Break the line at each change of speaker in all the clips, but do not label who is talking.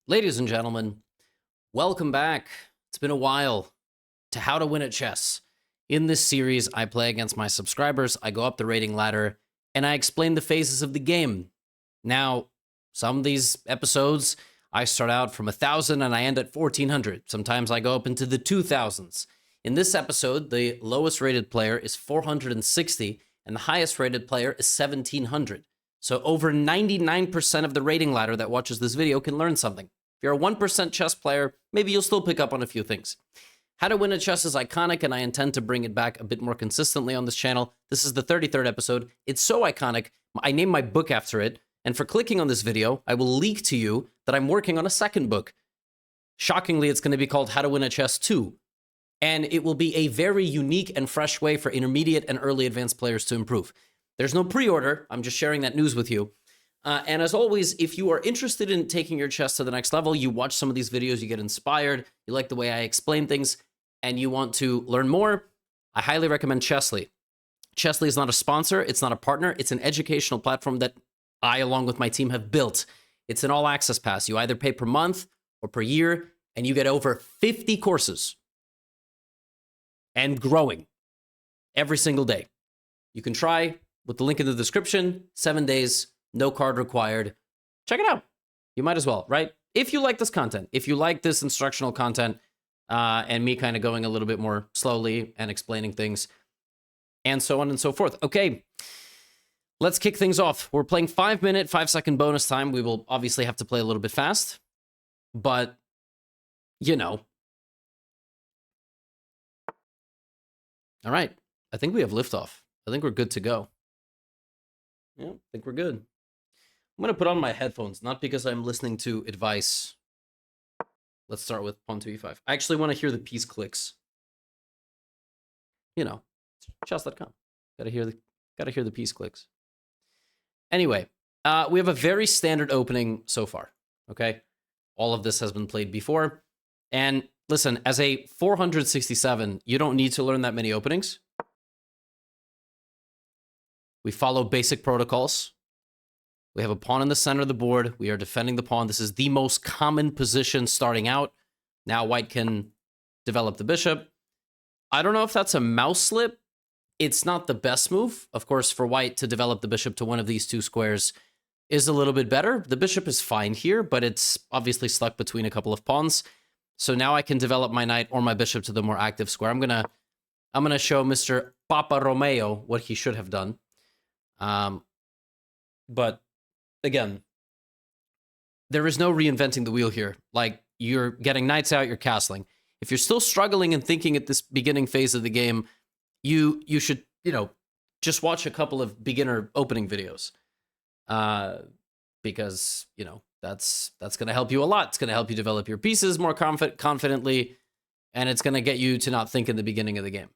Ladies and gentlemen, welcome back. It's been a while to How to Win at Chess. In this series, I play against my subscribers, I go up the rating ladder, and I explain the phases of the game. Now, some of these episodes, I start out from 1,000 and I end at 1,400. Sometimes I go up into the 2,000s. In this episode, the lowest rated player is 460, and the highest rated player is 1,700. So over 99% of the rating ladder that watches this video can learn something. If you're a 1% chess player, maybe you'll still pick up on a few things. How to Win at Chess is iconic, and I intend to bring it back a bit more consistently on this channel. This is the 33rd episode. It's so iconic, I named my book after it, and for clicking on this video, I will leak to you that I'm working on a second book. Shockingly, it's going to be called How to Win at Chess 2, and it will be a very unique and fresh way for intermediate and early advanced players to improve. There's no pre-order. I'm just sharing that news with you. And as always, if you are interested in taking your chess to the next level, you watch some of these videos, you get inspired, you like the way I explain things, and you want to learn more, I highly recommend Chessly. Chessly is not a sponsor. It's not a partner. It's an educational platform that I, along with my team, have built. It's an all-access pass. You either pay per month or per year, and you get over 50 courses and growing every single day. You can try with the link in the description, 7 days, no card required. Check it out. You might as well, right? If you like this content, if you like this instructional content, and me kind of going a little bit more slowly and explaining things, and so on and so forth. Okay, let's kick things off. We're playing 5-minute, 5-second bonus time. We will obviously have to play a little bit fast, but, you know. All right, I think we have liftoff. I think we're good to go. Yeah, I think we're good. I'm going to put on my headphones, not because I'm listening to advice. Let's start with pawn to e5. I actually want to hear the piece clicks. You know, chess.com. Gotta hear the piece clicks. Anyway, we have a very standard opening so far. Okay, all of this has been played before, and listen, as a 467, you don't need to learn that many openings. We follow basic protocols. We have a pawn in the center of the board. We are defending the pawn. This is the most common position starting out. Now white can develop the bishop. I don't know if that's a mouse slip. It's not the best move. Of course, for white to develop the bishop to one of these two squares is a little bit better. The bishop is fine here, but it's obviously stuck between a couple of pawns. So now I can develop my knight or my bishop to the more active square. I'm gonna show Mr. PoppaRomeo what he should have done. But again, there is no reinventing the wheel here. Like, you're getting knights out, you're castling. If you're still struggling and thinking at this beginning phase of the game, you should, just watch a couple of beginner opening videos. Because, that's going to help you a lot. It's going to help you develop your pieces more confidently, and it's going to get you to not think in the beginning of the game.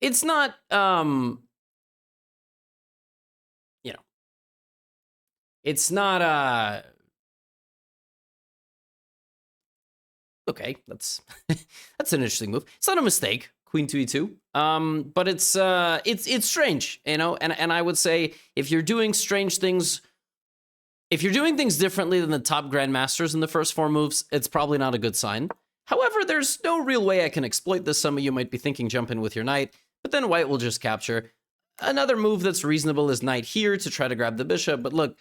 It's not, it's not, okay, that's that's an interesting move. It's not a mistake, queen to e2, but it's strange, and I would say if you're doing strange things, if you're doing things differently than the top grandmasters in the first 4 moves, it's probably not a good sign. However, there's no real way I can exploit this. Some of you might be thinking jump in with your knight, but then white will just capture. Another move that's reasonable is knight here to try to grab the bishop, but look,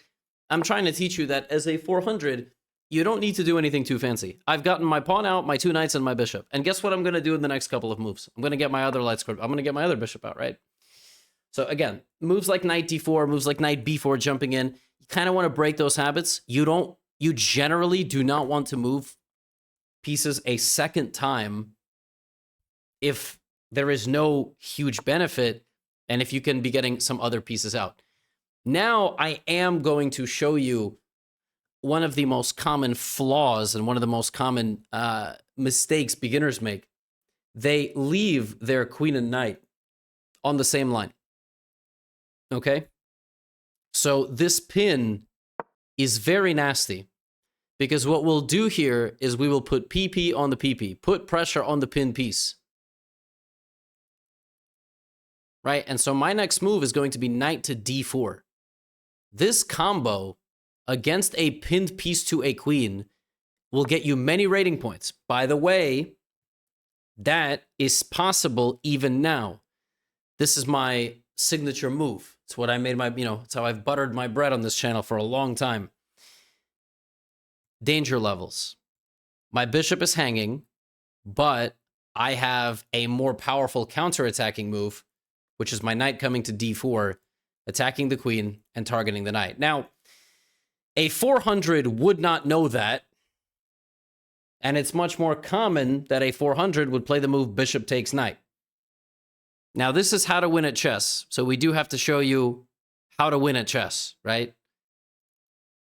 I'm trying to teach you that as a 400, you don't need to do anything too fancy. I've gotten my pawn out, my 2 knights, and my bishop. And guess what I'm going to do in the next couple of moves? I'm going to get my other light square. I'm going to get my other bishop out, right? So again, moves like knight d4, moves like knight b4 jumping in, you kind of want to break those habits. You generally do not want to move pieces a second time if there is no huge benefit and if you can be getting some other pieces out. Now I am going to show you one of the most common flaws and one of the most common mistakes beginners make. They leave their queen and knight on the same line. Okay? So this pin is very nasty because what we'll do here is we will put PP on the PP, put pressure on the pin piece. Right? And so my next move is going to be knight to d4. This combo against a pinned piece to a queen will get you many rating points. By the way, that is possible even now. This is my signature move. It's what I made my, it's how I've buttered my bread on this channel for a long time. Danger levels. My bishop is hanging, but I have a more powerful counter-attacking move, which is my knight coming to d4, attacking the queen and targeting the knight. Now, a 400 would not know that, and it's much more common that a 400 would play the move bishop takes knight. Now, this is how to win at chess, so we do have to show you how to win at chess, right?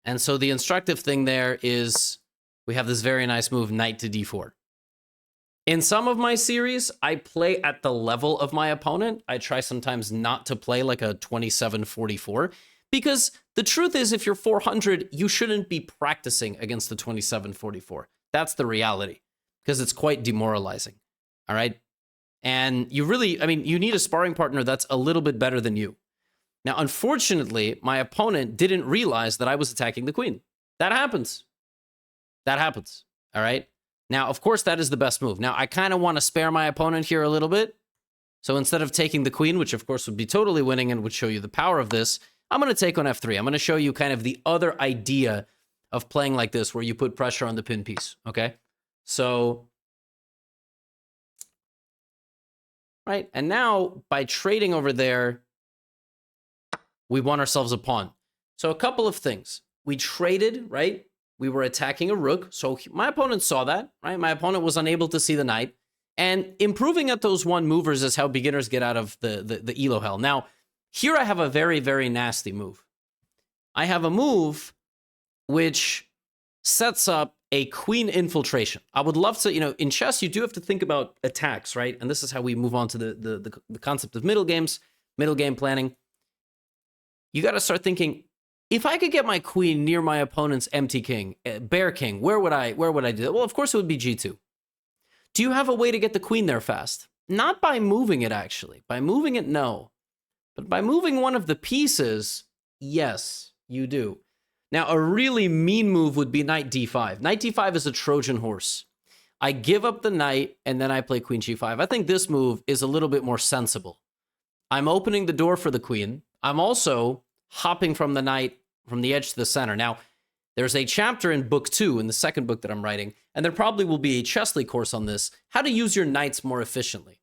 And so the instructive thing there is we have this very nice move, knight to d4. In some of my series, I play at the level of my opponent. I try sometimes not to play like a 27-44, because the truth is, if you're 400, you shouldn't be practicing against the 27-44. That's the reality, because it's quite demoralizing, all right? And you really, you need a sparring partner that's a little bit better than you. Now, unfortunately, my opponent didn't realize that I was attacking the queen. That happens. That happens, all right? Now, of course, that is the best move. Now, I kind of want to spare my opponent here a little bit. So instead of taking the queen, which of course would be totally winning and would show you the power of this, I'm going to take on f3. I'm going to show you kind of the other idea of playing like this, where you put pressure on the pin piece, okay? So, right, and now by trading over there, we won ourselves a pawn. So a couple of things. We traded, right? We were attacking a rook, so my opponent saw that, right? My opponent was unable to see the knight, and improving at those one movers is how beginners get out of the elo hell. Now, here I have a very, very nasty move. I have a move which sets up a queen infiltration. I would love to, in chess, you do have to think about attacks, right? And this is how we move on to the concept of middle games, middle game planning. You got to start thinking, if I could get my queen near my opponent's empty king, bare king, where would I do that? Well, of course it would be g2. Do you have a way to get the queen there fast? Not by moving it, actually. By moving it, no. But by moving one of the pieces, yes, you do. Now, a really mean move would be knight d5. Knight d5 is a Trojan horse. I give up the knight, and then I play queen g5. I think this move is a little bit more sensible. I'm opening the door for the queen. I'm also hopping from the knight from the edge to the center. Now, there's a chapter in book 2, in the second book that I'm writing, and there probably will be a Chessly course on this, how to use your knights more efficiently.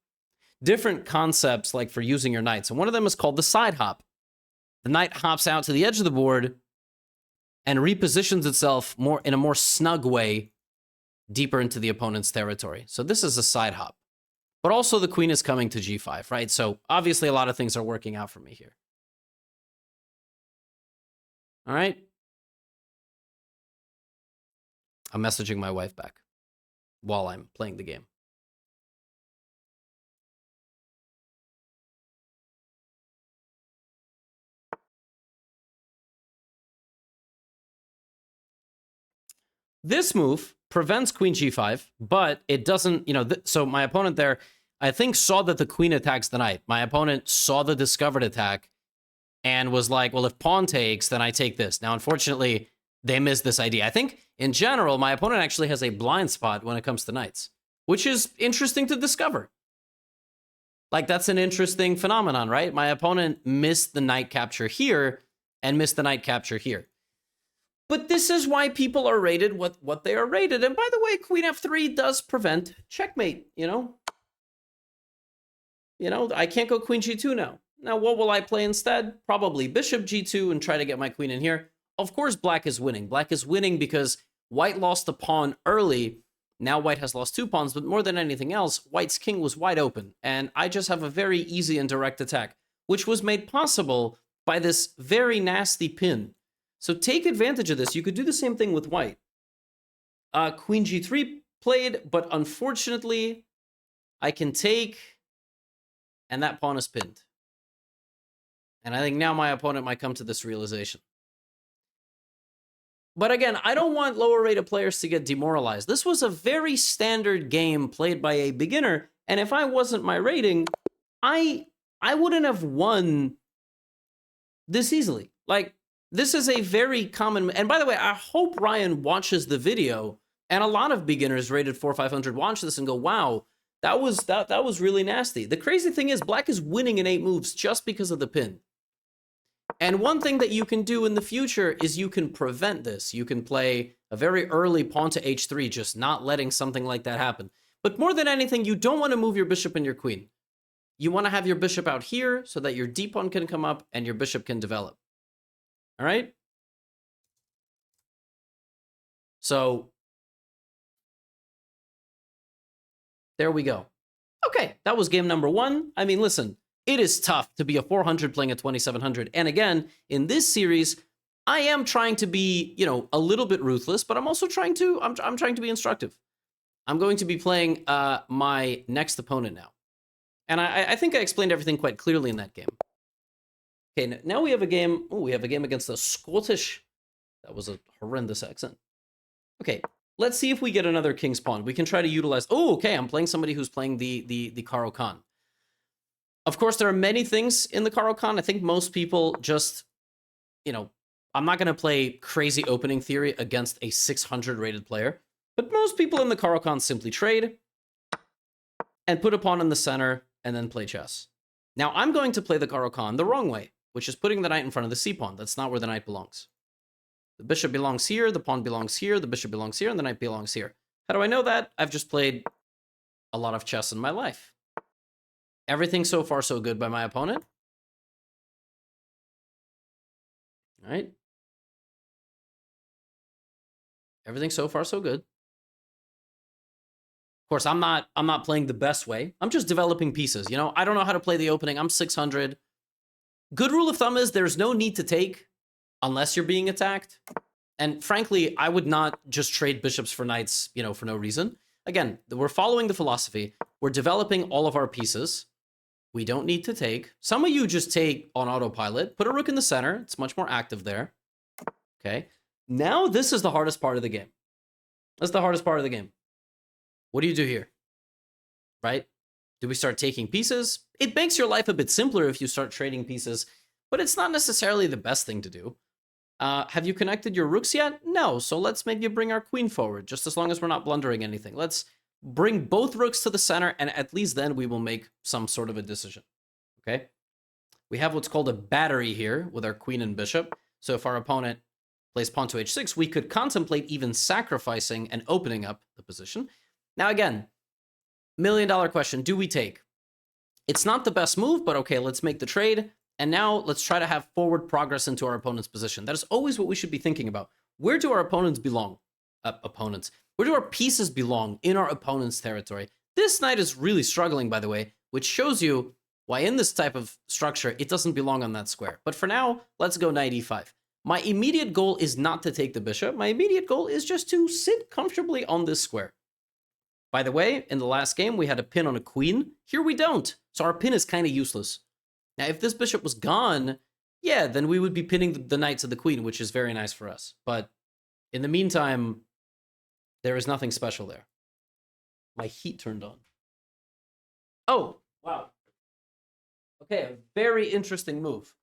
Different concepts like for using your knights, and one of them is called the side hop. The knight hops out to the edge of the board and repositions itself more in a more snug way deeper into the opponent's territory. So this is a side hop. But also the queen is coming to g5, right? So obviously a lot of things are working out for me here. All right. I'm messaging my wife back while I'm playing the game. This move prevents queen g5, but it doesn't, so my opponent there, I think, saw that the queen attacks the knight. My opponent saw the discovered attack and was like, well, if pawn takes, then I take this. Now, unfortunately, they missed this idea. I think, in general, my opponent actually has a blind spot when it comes to knights, which is interesting to discover. Like, that's an interesting phenomenon, right? My opponent missed the knight capture here and missed the knight capture here. But this is why people are rated what they are rated. And by the way, queen f3 does prevent checkmate, I can't go queen g2 now. Now, what will I play instead? Probably bishop g2 and try to get my queen in here. Of course, black is winning. Black is winning because white lost a pawn early. Now white has lost 2 pawns, but more than anything else, white's king was wide open. And I just have a very easy and direct attack, which was made possible by this very nasty pin. So take advantage of this. You could do the same thing with white. Queen g3 played, but unfortunately, I can take, and that pawn is pinned. And I think now my opponent might come to this realization. But again, I don't want lower rated players to get demoralized. This was a very standard game played by a beginner, and if I wasn't my rating, I wouldn't have won this easily. Like, This is a very common, and by the way, I hope Ryan watches the video, and a lot of beginners rated 400, 500 watch this and go, wow, that was really nasty. The crazy thing is black is winning in 8 moves just because of the pin. And one thing that you can do in the future is you can prevent this. You can play a very early pawn to h3, just not letting something like that happen. But more than anything, you don't want to move your bishop and your queen. You want to have your bishop out here so that your d pawn can come up and your bishop can develop. All right? So there we go. Okay, that was game number 1. I mean, listen, it is tough to be a 400 playing a 2700. And again, in this series, I am trying to be, you know, a little bit ruthless, but I'm also trying to, I'm trying to be instructive. I'm going to be playing my next opponent now. And I think I explained everything quite clearly in that game. Okay, now we have a game. Oh, we have a game against the Scottish. That was a horrendous accent. Okay, let's see if we get another king's pawn. We can try to utilize... Oh, okay, I'm playing somebody who's playing the Caro-Kann. Of course, there are many things in the Caro-Kann. I think most people just, you know, I'm not going to play crazy opening theory against a 600 rated player, but most people in the Caro-Kann simply trade and put a pawn in the center and then play chess. Now, I'm going to play the Caro-Kann the wrong way, which is putting the knight in front of the c-pawn. That's not where the knight belongs. The bishop belongs here, the pawn belongs here, the bishop belongs here, and the knight belongs here. How do I know that? I've just played a lot of chess in my life. Everything so far so good by my opponent. All right. Everything so far so good. Of course, I'm not playing the best way. I'm just developing pieces. You know, I don't know how to play the opening. I'm 600. Good rule of thumb is there's no need to take unless you're being attacked. And frankly, I would not just trade bishops for knights, you know, for no reason. Again, we're following the philosophy. We're developing all of our pieces. We don't need to take. Some of you just take on autopilot. Put a rook in the center. It's much more active there. Okay. Now this is the hardest part of the game. That's the hardest part of the game. What do you do here? Right? Do we start taking pieces? It makes your life a bit simpler if you start trading pieces, but it's not necessarily the best thing to do. Have you connected your rooks yet? No, so let's maybe bring our queen forward, just as long as we're not blundering anything. Let's bring both rooks to the center, and at least then we will make some sort of a decision. Okay? We have what's called a battery here with our queen and bishop. So if our opponent plays pawn to h6, we could contemplate even sacrificing and opening up the position. Now again, $1 million question, do we take? It's not the best move, but okay, let's make the trade. And now let's try to have forward progress into our opponent's position. That is always what we should be thinking about. Where do our opponents belong? Where do our pieces belong in our opponent's territory? This knight is really struggling, by the way, which shows you why in this type of structure, it doesn't belong on that square. But for now, let's go knight e5. My immediate goal is not to take the bishop. My immediate goal is just to sit comfortably on this square. By the way, in the last game, we had a pin on a queen. Here we don't. So our pin is kind of useless. Now, if this bishop was gone, yeah, then we would be pinning the knight to the queen, which is very nice for us. But in the meantime, there is nothing special there. My heat turned on. Oh, wow. Okay, a very interesting move.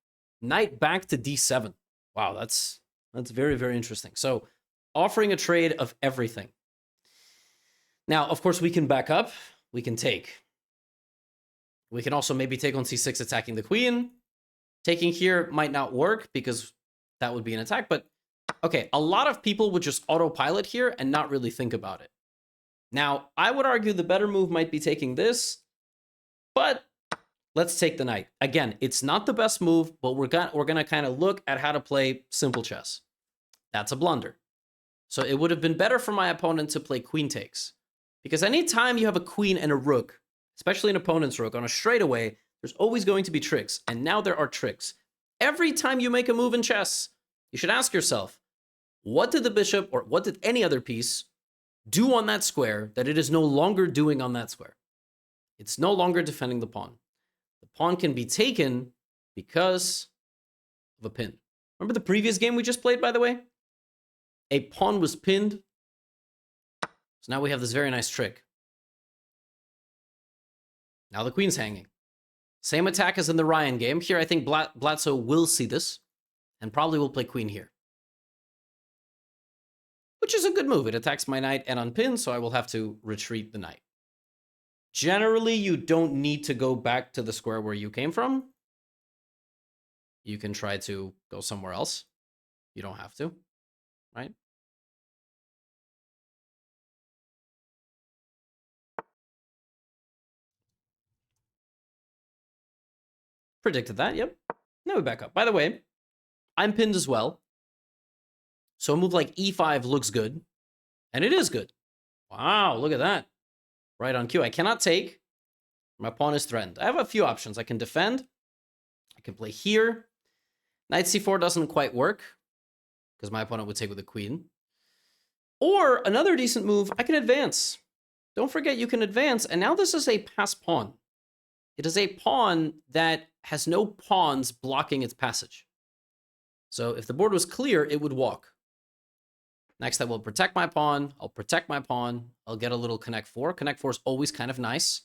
Knight back to d7. Wow, that's very, very interesting. So offering a trade of everything. Now, of course, we can back up. We can take. We can also maybe take on c6, attacking the queen. Taking here might not work because that would be an attack. But, okay, a lot of people would just autopilot here and not really think about it. Now, I would argue the better move might be taking this. But let's take the knight. Again, it's not the best move, but we're going to kind of look at how to play simple chess. That's a blunder. So it would have been better for my opponent to play queen takes. Because anytime you have a queen and a rook, especially an opponent's rook, on a straightaway, there's always going to be tricks. And now there are tricks. Every time you make a move in chess, you should ask yourself, what did the bishop or what did any other piece do on that square that it is no longer doing on that square? It's no longer defending the pawn. The pawn can be taken because of a pin. Remember the previous game we just played, by the way? A pawn was pinned. So now we have this very nice trick. Now the queen's hanging. Same attack as in the Ryan game. Here I think Blatzo will see this. and probably will play queen here, which is a good move. It attacks my knight and unpins, so I will have to retreat the knight. Generally, you don't need to go back to the square where you came from. You can try to go somewhere else. You don't have to, right? Predicted that, yep. Now we back up. By the way, I'm pinned as well. So a move like e5 looks good. And it is good. Wow, look at that. Right on cue. I cannot take. My pawn is threatened. I have a few options. I can defend. I can play here. Knight c4 doesn't quite work, because my opponent would take with a queen. Or another decent move, I can advance. Don't forget you can advance. And now this is a pass pawn. It is a pawn that has no pawns blocking its passage. So if the board was clear, it would walk. Next, I will protect my pawn. I'll protect my pawn. I'll get a little connect 4. Connect 4 is always kind of nice.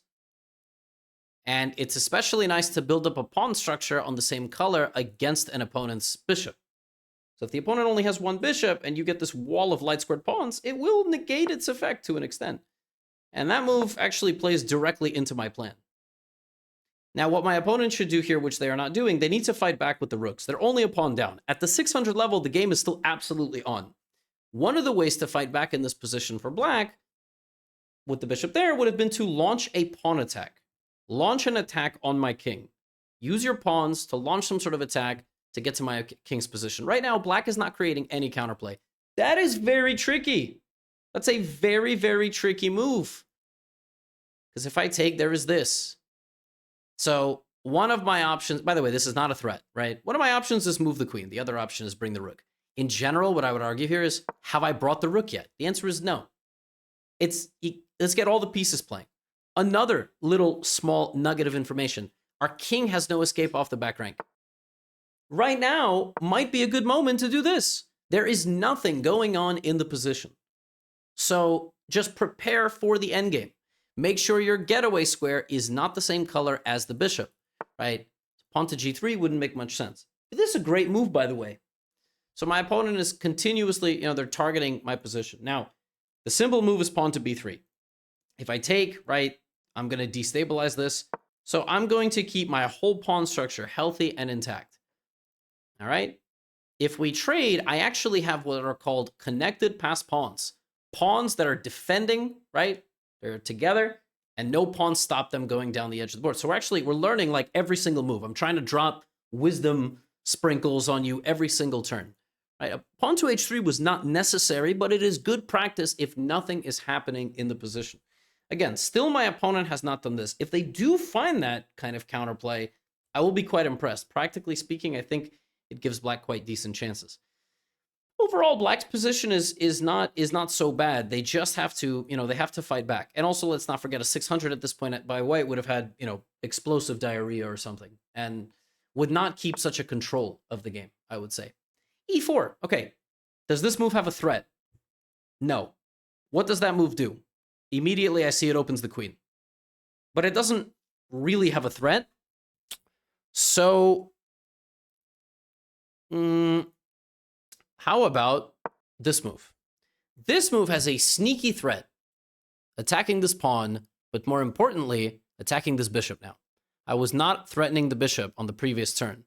And it's especially nice to build up a pawn structure on the same color against an opponent's bishop. So if the opponent only has one bishop and you get this wall of light squared pawns, it will negate its effect to an extent. And that move actually plays directly into my plan. Now, what my opponent should do here, which they are not doing, they need to fight back with the rooks. They're only a pawn down. At the 600 level, the game is still absolutely on. One of the ways to fight back in this position for black, with the bishop there, would have been to launch a pawn attack. Launch an attack on my king. Use your pawns to launch some sort of attack to get to my king's position. Right now, black is not creating any counterplay. That is very tricky. That's a very, very tricky move. Because if I take, there is this. So one of my options, by the way, this is not a threat, right? One of my options is move the queen. The other option is bring the rook. In general, what I would argue here is, have I brought the rook yet? The answer is no. Let's get all the pieces playing. Another little small nugget of information. Our king has no escape off the back rank. Right now might be a good moment to do this. There is nothing going on in the position. So just prepare for the endgame. Make sure your getaway square is not the same color as the bishop, right? Pawn to g3 wouldn't make much sense. But this is a great move, by the way. So my opponent is continuously, they're targeting my position. Now, the simple move is pawn to b3. If I take, right, I'm going to destabilize this. So I'm going to keep my whole pawn structure healthy and intact. All right? If we trade, I actually have what are called connected pass pawns. Pawns that are defending, right? They're together, and no pawns stop them going down the edge of the board. So we're learning like every single move. I'm trying to drop wisdom sprinkles on you every single turn. Right? A pawn to h3 was not necessary, but it is good practice if nothing is happening in the position. Again, still my opponent has not done this. If they do find that kind of counterplay, I will be quite impressed. Practically speaking, I think it gives black quite decent chances. Overall, black's position is not so bad. They just have to, they have to fight back. And also, let's not forget a 600 at this point by white would have had, explosive diarrhea or something, and would not keep such a control of the game, I would say. e4. Okay. Does this move have a threat? No. What does that move do? Immediately, I see it opens the queen. But it doesn't really have a threat. So, how about this move? This move has a sneaky threat, attacking this pawn, but more importantly, attacking this bishop now. I was not threatening the bishop on the previous turn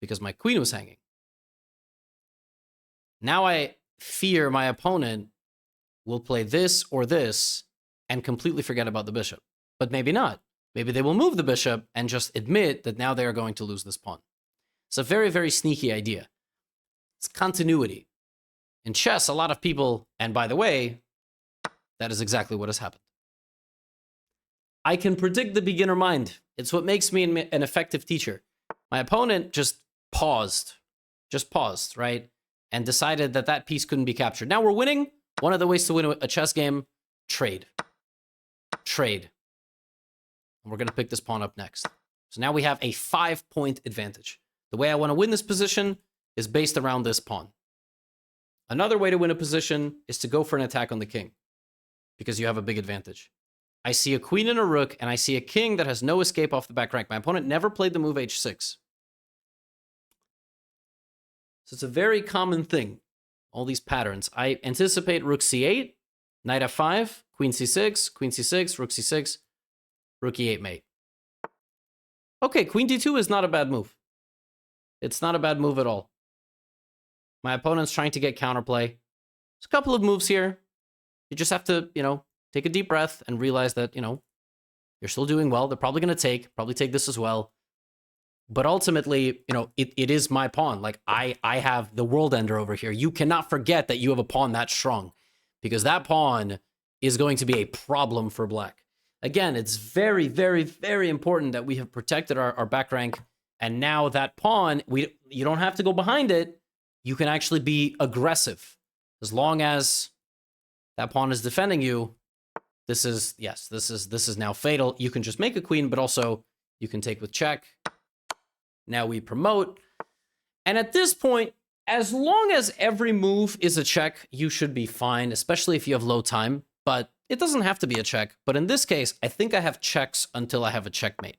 because my queen was hanging. Now I fear my opponent will play this or this and completely forget about the bishop. But maybe not. Maybe they will move the bishop and just admit that now they are going to lose this pawn. It's a very, very sneaky idea. It's continuity. In chess, a lot of people, and by the way, that is exactly what has happened. I can predict the beginner mind. It's what makes me an effective teacher. My opponent just paused, right? And decided that that piece couldn't be captured. Now we're winning. One of the ways to win a chess game, trade. Trade. And we're going to pick this pawn up next. So now we have a 5-point advantage. The way I want to win this position is based around this pawn. Another way to win a position is to go for an attack on the king, because you have a big advantage. I see a queen and a rook, and I see a king that has no escape off the back rank. My opponent never played the move h6. So it's a very common thing. All these patterns. I anticipate rook c8, knight f5, queen c6, rook c6, rook e8 mate. Okay, queen d2 is not a bad move. It's not a bad move at all. My opponent's trying to get counterplay. There's a couple of moves here. You just have to, take a deep breath and realize that, you're still doing well. They're probably going to probably take this as well. But ultimately, it is my pawn. Like, I have the world ender over here. You cannot forget that you have a pawn that strong, because that pawn is going to be a problem for black. Again, it's very, very, very important that we have protected our back rank. And now that pawn, you don't have to go behind it. You can actually be aggressive. As long as that pawn is defending you, this is now fatal. You can just make a queen, but also you can take with check. Now we promote. And at this point, as long as every move is a check, you should be fine, especially if you have low time. But it doesn't have to be a check. But in this case, I think I have checks until I have a checkmate.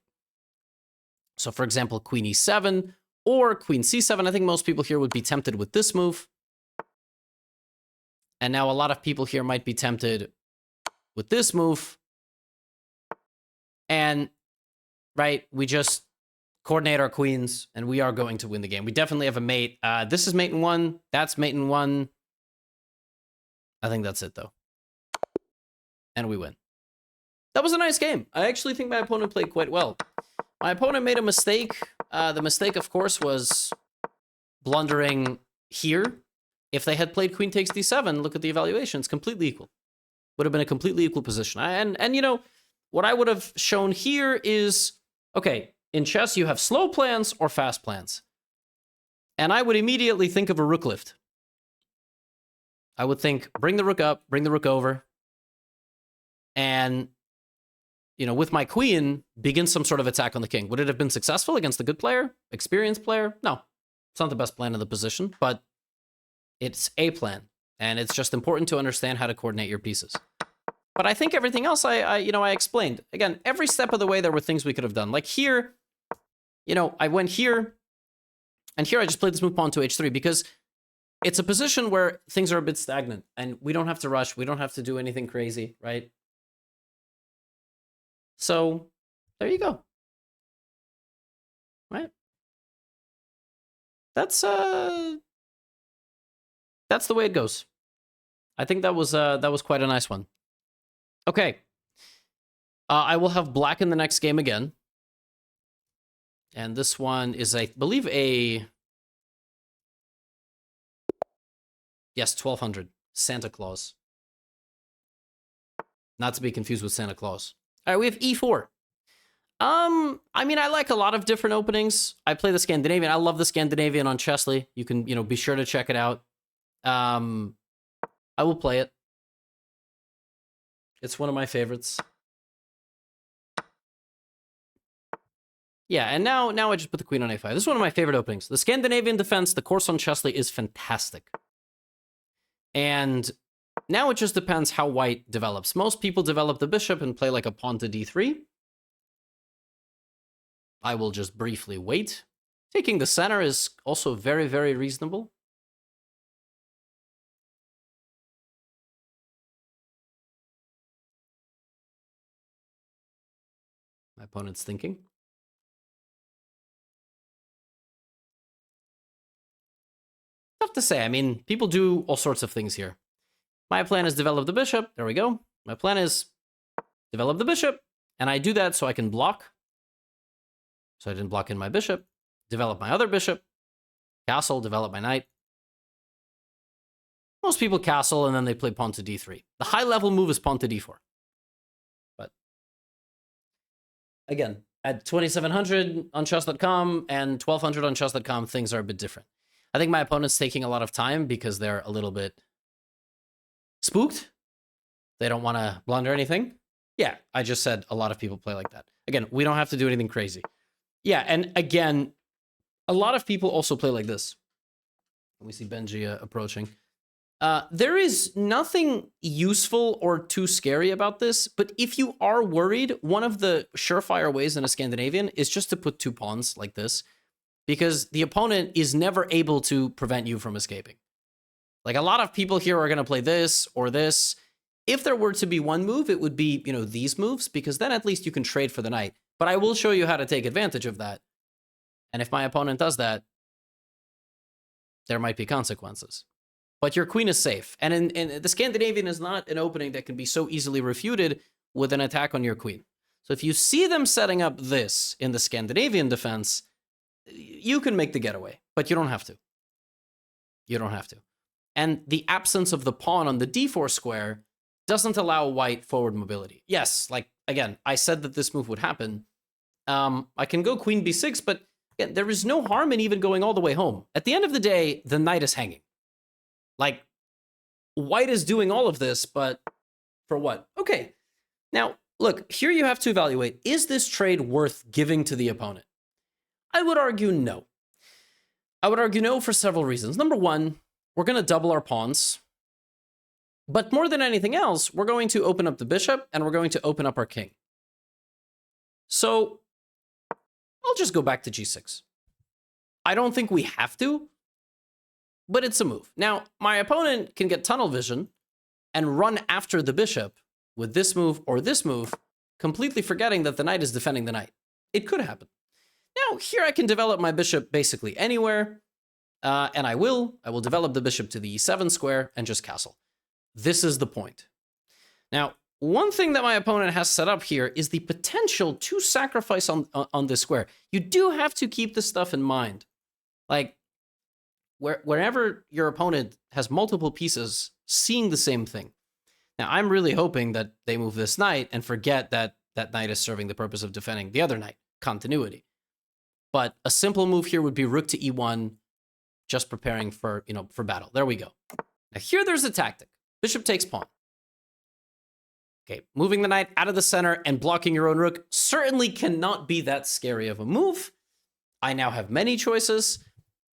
So for example, queen e7 or queen c7. I think most people here would be tempted with this move. And now a lot of people here might be tempted with this move. And, right, we just coordinate our queens, and we are going to win the game. We definitely have a mate. This is mate in one. That's mate in one. I think that's it, though. And we win. That was a nice game. I actually think my opponent played quite well. My opponent made a mistake. The mistake, of course, was blundering here. If they had played queen takes d7, look at the evaluation. It's completely equal. Would have been a completely equal position. And what I would have shown here is, okay, in chess, you have slow plans or fast plans. And I would immediately think of a rook lift. I would think, bring the rook up, bring the rook over. And, with my queen, begin some sort of attack on the king. Would it have been successful against a good player? Experienced player? No. It's not the best plan in the position, but it's a plan. And it's just important to understand how to coordinate your pieces. But I think everything else I explained. Again, every step of the way, there were things we could have done. Like here, I went here, and here I just played this move pawn to h3 because it's a position where things are a bit stagnant, and we don't have to rush. We don't have to do anything crazy, right? So there you go. Right? That's the way it goes. I think that was quite a nice one. Okay. I will have black in the next game again. And this one is, I believe, yes, 1200. Santa Claus. Not to be confused with Santa Claus. All right, we have e4. I mean, I like a lot of different openings. I play the Scandinavian. I love the Scandinavian on Chessly. You can, be sure to check it out. I will play it. It's one of my favorites. Yeah, and now I just put the queen on a5. This is one of my favorite openings. The Scandinavian defense, the course on Chessly is fantastic. And now it just depends how white develops. Most people develop the bishop and play like a pawn to d3. I will just briefly wait. Taking the center is also very, very reasonable. My opponent's thinking. Tough to say. I mean, people do all sorts of things here. My plan is develop the bishop. There we go. My plan is develop the bishop. And I do that so I can block. So I didn't block in my bishop. Develop my other bishop. Castle, develop my knight. Most people castle and then they play pawn to d3. The high level move is pawn to d4. But again, at 2700 on chess.com and 1200 on chess.com, things are a bit different. I think my opponent's taking a lot of time because they're a little bit spooked. They don't want to blunder anything. Yeah, I just said a lot of people play like that. Again, we don't have to do anything crazy. Yeah, and again, a lot of people also play like this. We see Benji approaching. There is nothing useful or too scary about this, but if you are worried, one of the surefire ways in a Scandinavian is just to put two pawns like this. because the opponent is never able to prevent you from escaping. Like, a lot of people here are going to play this or this. If there were to be one move, it would be, these moves, because then at least you can trade for the knight. But I will show you how to take advantage of that. And if my opponent does that, there might be consequences. But your queen is safe. And in the Scandinavian is not an opening that can be so easily refuted with an attack on your queen. So if you see them setting up this in the Scandinavian defense, you can make the getaway, but you don't have to. You don't have to. And the absence of the pawn on the d4 square doesn't allow white forward mobility. Yes, like, again, I said that this move would happen. I can go queen b6, but again, there is no harm in even going all the way home. At the end of the day, the knight is hanging. Like, white is doing all of this, but for what? Okay. Now, look, here you have to evaluate, is this trade worth giving to the opponent? I would argue no. I would argue no for several reasons. Number one, we're going to double our pawns. But more than anything else, we're going to open up the bishop, and we're going to open up our king. So I'll just go back to g6. I don't think we have to, but it's a move. Now, my opponent can get tunnel vision and run after the bishop with this move or this move, completely forgetting that the knight is defending the knight. It could happen. Now, here I can develop my bishop basically anywhere, and I will develop the bishop to the e7 square and just castle. This is the point. Now, one thing that my opponent has set up here is the potential to sacrifice on this square. You do have to keep this stuff in mind. Like, wherever your opponent has multiple pieces seeing the same thing. Now, I'm really hoping that they move this knight and forget that that knight is serving the purpose of defending the other knight. Continuity. But a simple move here would be rook to e1, just preparing for, for battle. There we go. Now, here there's a tactic. Bishop takes pawn. Okay, moving the knight out of the center and blocking your own rook certainly cannot be that scary of a move. I now have many choices,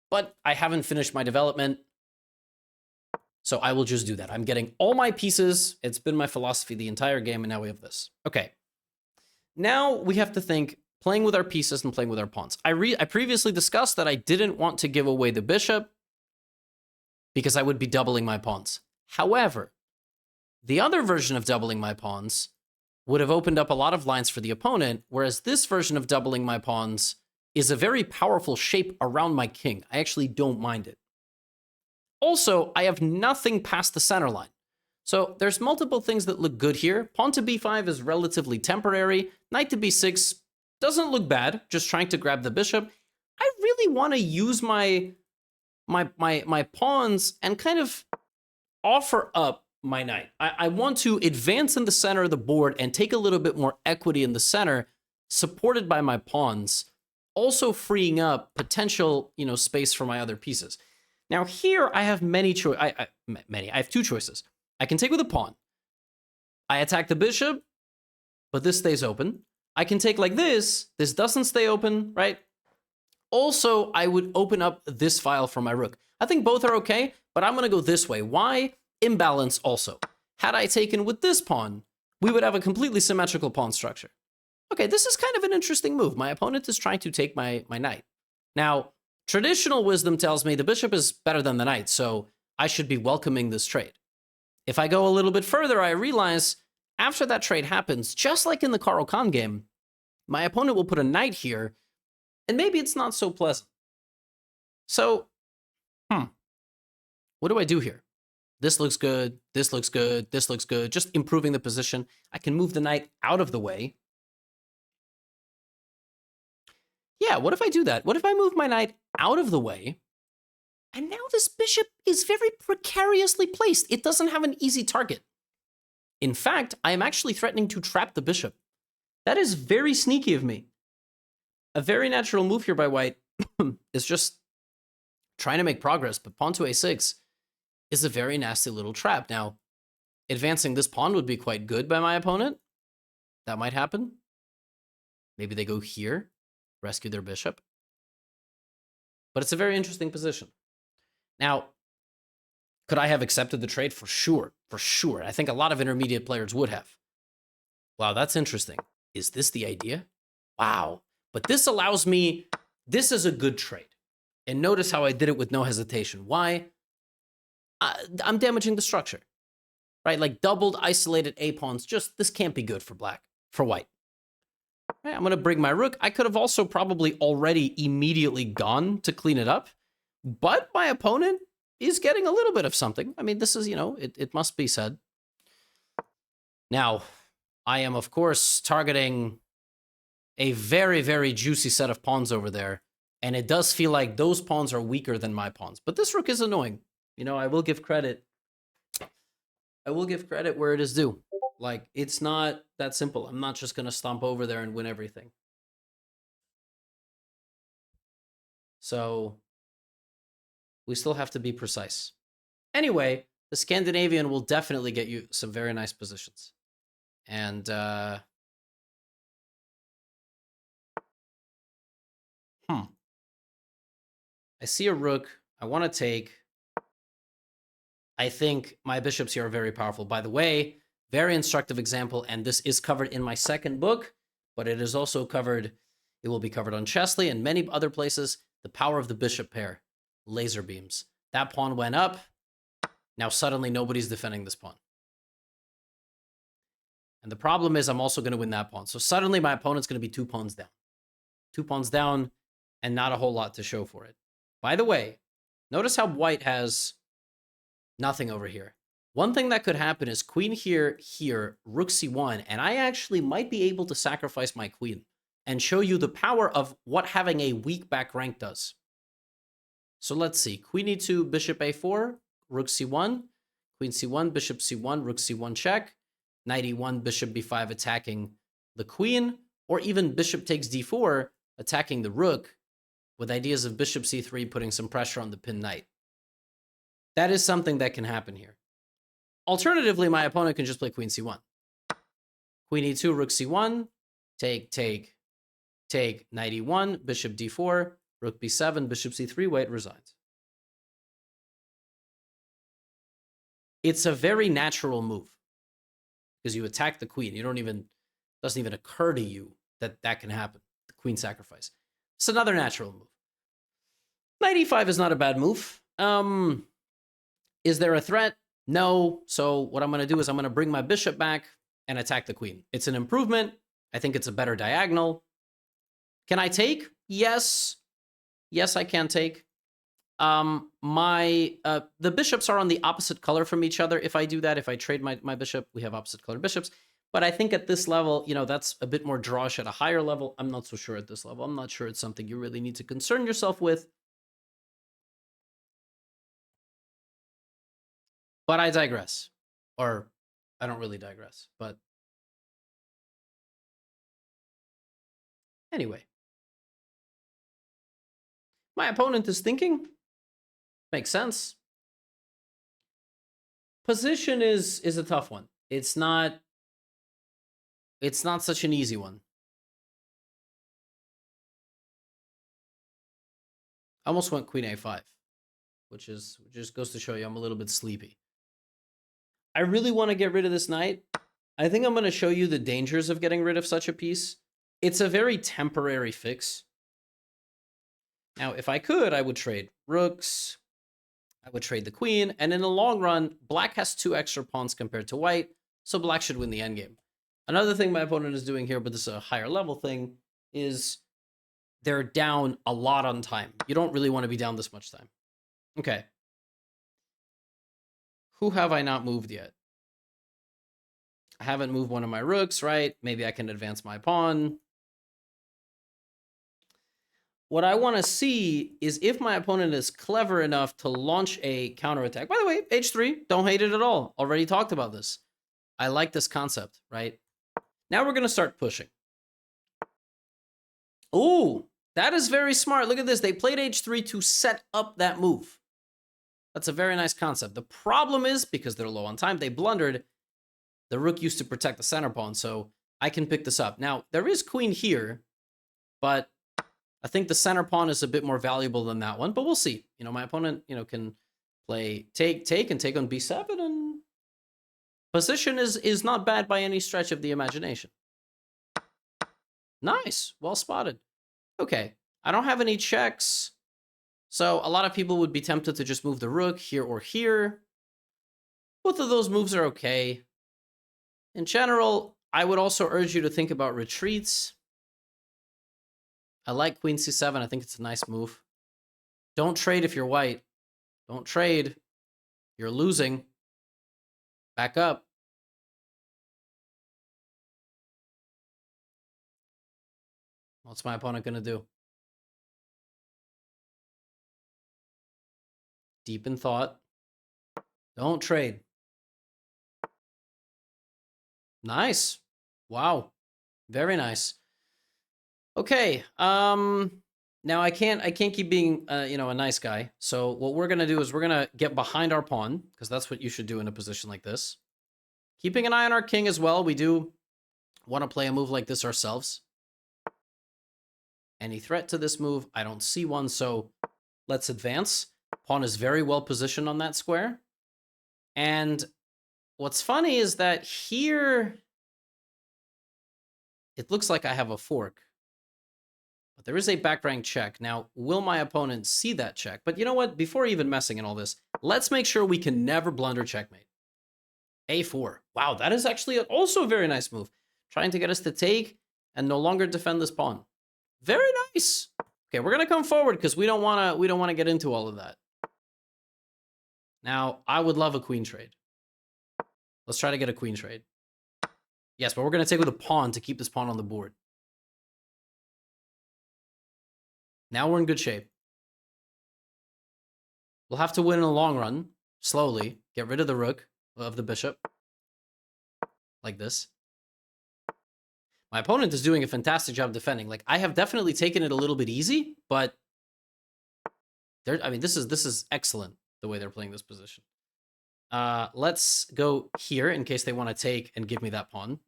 but I haven't finished my development. So I will just do that. I'm getting all my pieces. It's been my philosophy the entire game, and now we have this. Okay. Now we have to think playing with our pieces and playing with our pawns. I previously discussed that I didn't want to give away the bishop because I would be doubling my pawns. However, the other version of doubling my pawns would have opened up a lot of lines for the opponent, whereas this version of doubling my pawns is a very powerful shape around my king. I actually don't mind it. Also, I have nothing past the center line. So there's multiple things that look good here. Pawn to b5 is relatively temporary. Knight to b6 doesn't look bad, just trying to grab the bishop. I really want to use my pawns and kind of offer up my knight. I want to advance in the center of the board and take a little bit more equity in the center, supported by my pawns, also freeing up potential, space for my other pieces. Now here I have many I have two choices. I can take with a pawn. I attack the bishop, but this stays open. I can take like this. This doesn't stay open, right? Also, I would open up this file for my rook. I think both are okay, but I'm going to go this way. Why? Imbalance also. Had I taken with this pawn, we would have a completely symmetrical pawn structure. Okay, this is kind of an interesting move. My opponent is trying to take my knight. Now, traditional wisdom tells me the bishop is better than the knight, so I should be welcoming this trade. If I go a little bit further, I realize after that trade happens, just like in the Caro Kann game, my opponent will put a knight here, and maybe it's not so pleasant. So, what do I do here? This looks good, this looks good, this looks good, just improving the position. I can move the knight out of the way. Yeah, what if I do that? What if I move my knight out of the way? And now this bishop is very precariously placed. It doesn't have an easy target. In fact, I am actually threatening to trap the bishop. That is very sneaky of me. A very natural move here by white is just trying to make progress, but pawn to a6 is a very nasty little trap. Now, advancing this pawn would be quite good by my opponent. That might happen. Maybe they go here, rescue their bishop. But it's a very interesting position. Now, could I have accepted the trade? For sure, for sure. I think a lot of intermediate players would have. Wow, that's interesting. Is this the idea? Wow. But this allows me This is a good trade. And notice how I did it with no hesitation. Why? I'm damaging the structure, right? Like doubled isolated A pawns. Just, this can't be good for white. Right, I'm going to bring my rook. I could have also probably already immediately gone to clean it up, but my opponent is getting a little bit of something. I mean, this is, it must be said. Now, I am, of course, targeting a very, very juicy set of pawns over there, and it does feel like those pawns are weaker than my pawns. But this rook is annoying. I will give credit. I will give credit where it is due. Like, it's not that simple. I'm not just going to stomp over there and win everything. So, we still have to be precise. Anyway, the Scandinavian will definitely get you some very nice positions. And, I see a rook. I want to take. I think my bishops here are very powerful. By the way, very instructive example, and this is covered in my second book, but it is also covered, it will be covered on Chessly and many other places, the power of the bishop pair, laser beams. That pawn went up. Now suddenly nobody's defending this pawn. And the problem is I'm also going to win that pawn. So suddenly my opponent's going to be 2 pawns down. 2 pawns down, and not a whole lot to show for it. By the way, notice how white has nothing over here. One thing that could happen is queen here, rook c1, and I actually might be able to sacrifice my queen and show you the power of what having a weak back rank does. So let's see. Queen e2, bishop a4, rook c1, queen c1, bishop c1, rook c1 check, knight e1, bishop b5 attacking the queen, or even bishop takes d4 attacking the rook, with ideas of bishop c3 putting some pressure on the pinned knight. That is something that can happen here. Alternatively, my opponent can just play queen c1. Queen e2, rook c1, take, knight e1, bishop d4, rook b7, bishop c3, white resigns. It's a very natural move because you attack the queen. Doesn't even occur to you that that can happen. The queen sacrifice. It's another natural move. Knight e5 is not a bad move. Is there a threat? No. So what I'm going to do is I'm going to bring my bishop back and attack the queen. It's an improvement. I think it's a better diagonal. Can I take? Yes. Yes, I can take. The bishops are on the opposite color from each other. If I do that, if I trade my bishop, we have opposite color bishops. But I think at this level, that's a bit more drawish. At a higher level, I'm not so sure at this level. I'm not sure it's something you really need to concern yourself with. But I digress. Or I don't really digress. But anyway. My opponent is thinking. Makes sense. Position is a tough one. It's not such an easy one. I almost went queen a5, which just goes to show you I'm a little bit sleepy. I really want to get rid of this knight. I think I'm going to show you the dangers of getting rid of such a piece. It's a very temporary fix. Now, if I could, I would trade rooks. I would trade the queen. And in the long run, black has 2 extra pawns compared to white, so black should win the endgame. Another thing my opponent is doing here, but this is a higher level thing, is they're down a lot on time. You don't really want to be down this much time. Okay. Who have I not moved yet? I haven't moved one of my rooks, right? Maybe I can advance my pawn. What I want to see is if my opponent is clever enough to launch a counterattack. By the way, h3, don't hate it at all. Already talked about this. I like this concept, right? Now we're going to start pushing. Ooh, that is very smart. Look at this. They played h3 to set up that move. That's a very nice concept. The problem is, because they're low on time, they blundered. The rook used to protect the center pawn, so I can pick this up. Now, there is queen here, but I think the center pawn is a bit more valuable than that one, but we'll see. My opponent, can play take, and take on b7, and position is not bad by any stretch of the imagination. Nice. Well spotted. Okay. I don't have any checks. So a lot of people would be tempted to just move the rook here or here. Both of those moves are okay. In general, I would also urge you to think about retreats. I like queen c7. I think it's a nice move. Don't trade if you're white. Don't trade. You're losing. Back up. What's my opponent going to do? Deep in thought. Don't trade. Nice. Wow. Very nice. Okay. Now I can't keep being a nice guy. So what we're going to do is we're going to get behind our pawn, because that's what you should do in a position like this. Keeping an eye on our king as well. We do want to play a move like this ourselves. Any threat to this move? I don't see one, so let's advance. Pawn is very well positioned on that square. And what's funny is that here, it looks like I have a fork. But there is a back rank check. Now, will my opponent see that check? But you know what? Before even messing in all this, let's make sure we can never blunder checkmate. A4. Wow, that is actually also a very nice move. Trying to get us to take and no longer defend this pawn. Very nice. Okay, we're gonna come forward because we don't wanna get into all of that. Now, I would love a queen trade. Let's try to get a queen trade. Yes, but we're gonna take with a pawn to keep this pawn on the board. Now we're in good shape. We'll have to win in the long run, slowly. Get rid of the rook, of the bishop. Like this. My opponent is doing a fantastic job defending. Like, I have definitely taken it a little bit easy, but this is excellent the way they're playing this position. Let's go here in case they want to take and give me that pawn.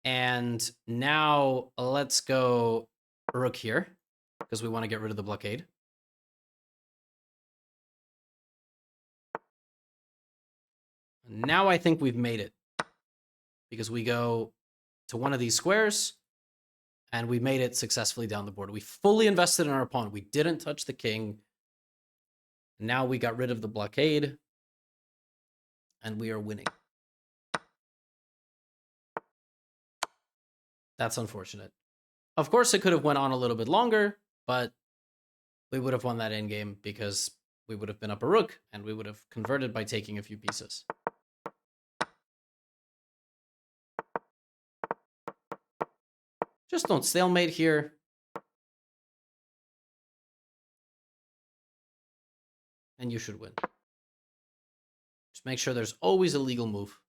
And now let's go rook here because we want to get rid of the blockade. Now I think we've made it because we go to one of these squares and we made it successfully down the board. We fully invested in our pawn. We didn't touch the king. Now we got rid of the blockade and we are winning. That's unfortunate. Of course, it could have went on a little bit longer, but we would have won that endgame because we would have been up a rook and we would have converted by taking a few pieces. Just don't stalemate here. And you should win. Just make sure there's always a legal move.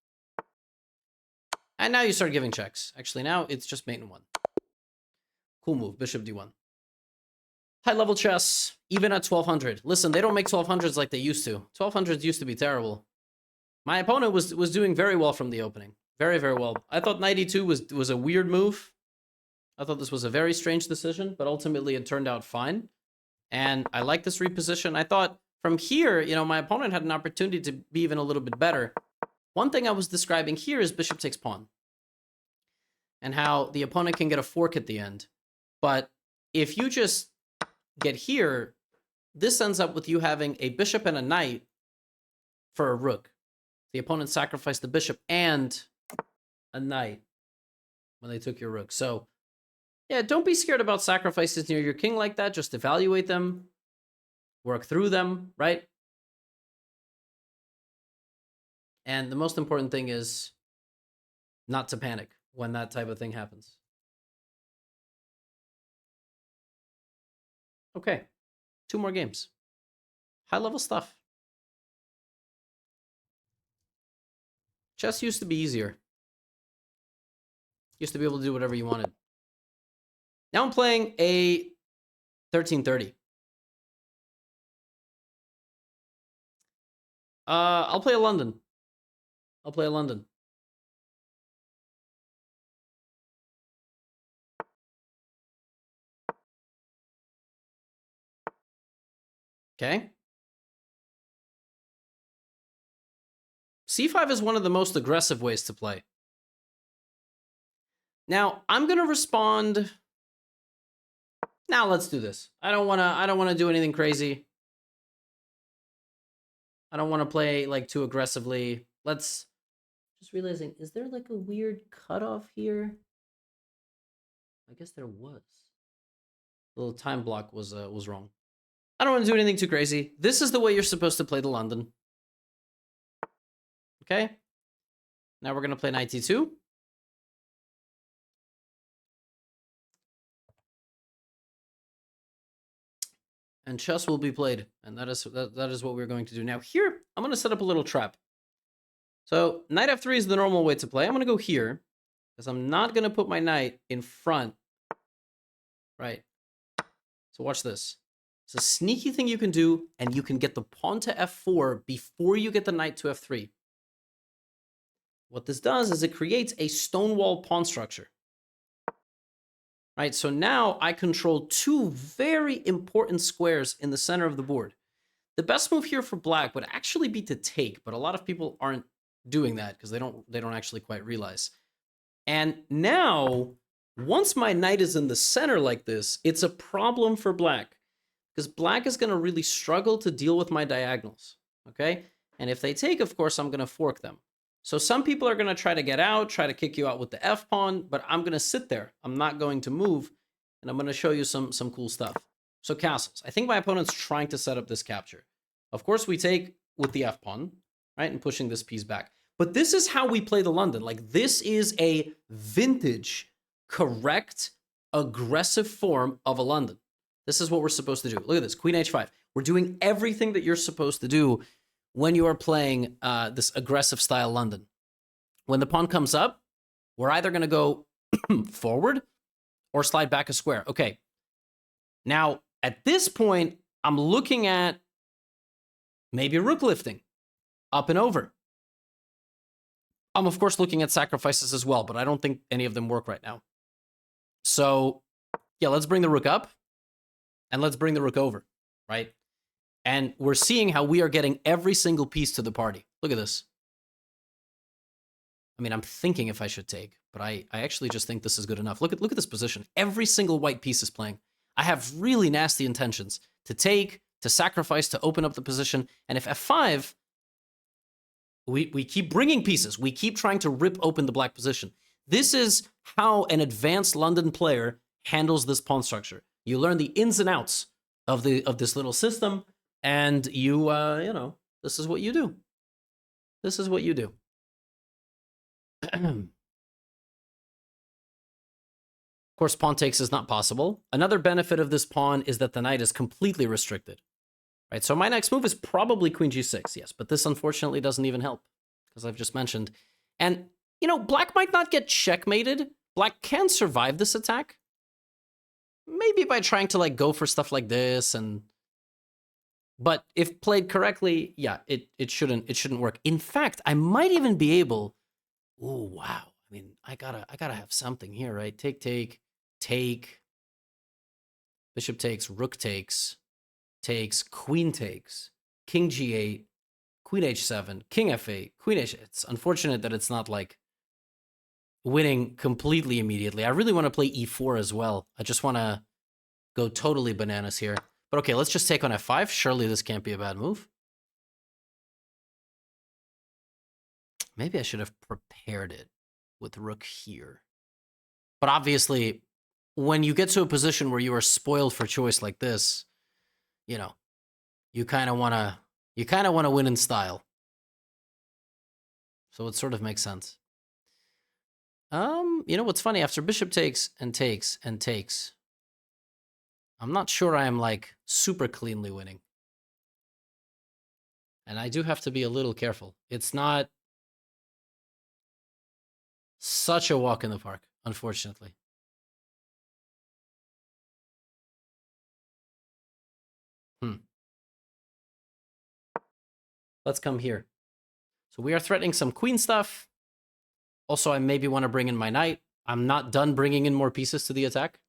And now you start giving checks. Actually, now it's just mate in one. Cool move, bishop d1. High-level chess, even at 1200. Listen, they don't make 1200s like they used to. 1200s used to be terrible. My opponent was doing very well from the opening. Very, very well. I thought knight e2 was a weird move. I thought this was a very strange decision, but ultimately it turned out fine. And I like this reposition. I thought from here, my opponent had an opportunity to be even a little bit better. One thing I was describing here is bishop takes pawn. And how the opponent can get a fork at the end. But if you just get here, this ends up with you having a bishop and a knight for a rook. The opponent sacrificed the bishop and a knight when they took your rook. So, yeah, don't be scared about sacrifices near your king like that. Just evaluate them, work through them, right? And the most important thing is not to panic when that type of thing happens. Okay, 2 more games. High-level stuff. Chess used to be easier. Used to be able to do whatever you wanted. Now I'm playing a 1330. I'll play a London. I'll play a London. Okay. C5 is one of the most aggressive ways to play. Now, I'm going to respond... Now let's do this. I don't wanna do anything crazy. I don't want to play like too aggressively. Let's just realizing, is there like a weird cutoff here? I guess there was. The little time block was wrong. I don't want to do anything too crazy. This is the way you're supposed to play the London. Okay. Now we're gonna play knight e2. And chess will be played, and that is what we're going to do. Now here, I'm going to set up a little trap. So knight f3 is the normal way to play. I'm going to go here, because I'm not going to put my knight in front. Right. So watch this. It's a sneaky thing you can do, and you can get the pawn to f4 before you get the knight to f3. What this does is it creates a stonewall pawn structure. Right, so now I control two very important squares in the center of the board. The best move here for black would actually be to take, but a lot of people aren't doing that because they don't actually quite realize. And now, once my knight is in the center like this, it's a problem for black because black is going to really struggle to deal with my diagonals, okay? And if they take, of course, I'm going to fork them. So some people are going to try to get out, try to kick you out with the f-pawn, but I'm going to sit there. I'm not going to move, and I'm going to show you some cool stuff. So castles. I think my opponent's trying to set up this capture. Of course, we take with the f-pawn, right, and pushing this piece back. But this is how we play the London. Like, this is a vintage, correct, aggressive form of a London. This is what we're supposed to do. Look at this, queen h5. We're doing everything that you're supposed to do when you are playing this aggressive style London. When the pawn comes up, we're either going to go forward or slide back a square. Okay. Now, at this point, I'm looking at maybe rook lifting, up and over. I'm, of course, looking at sacrifices as well, but I don't think any of them work right now. So, yeah, let's bring the rook up, and let's bring the rook over, right? And we're seeing how we are getting every single piece to the party. Look at this. I mean, I'm thinking if I should take, but I actually just think this is good enough. Look at this position. Every single white piece is playing. I have really nasty intentions to take, to sacrifice, to open up the position. And if f5, we keep bringing pieces. We keep trying to rip open the black position. This is how an advanced London player handles this pawn structure. You learn the ins and outs of this little system. And you know, this is what you do. This is what you do. Of course, pawn takes is not possible. Another benefit of this pawn is that the knight is completely restricted. Right, so my next move is probably queen g6, yes, but this unfortunately doesn't even help, because I've just mentioned. And, you know, black might not get checkmated. Black can survive this attack. Maybe by trying to, like, go for stuff like this and... But if played correctly, yeah, it shouldn't work. In fact, I might even be able. Oh wow! I mean, I gotta have something here, right? Take. Bishop takes, rook takes, queen takes, king g8, queen h7, king f8, queen h8. It's unfortunate that it's not like winning completely immediately. I really want to play e4 as well. I just want to go totally bananas here. But okay, let's just take on f5. Surely this can't be a bad move. Maybe I should have prepared it with rook here. But obviously, when you get to a position where you are spoiled for choice like this, you know, you kind of want to win in style. So it sort of makes sense. You know what's funny? After bishop takes and takes and takes, I'm not sure I am, like, super cleanly winning. And I do have to be a little careful. It's not such a walk in the park, unfortunately. Let's come here. So we are threatening some queen stuff. Also, I maybe want to bring in my knight. I'm not done bringing in more pieces to the attack.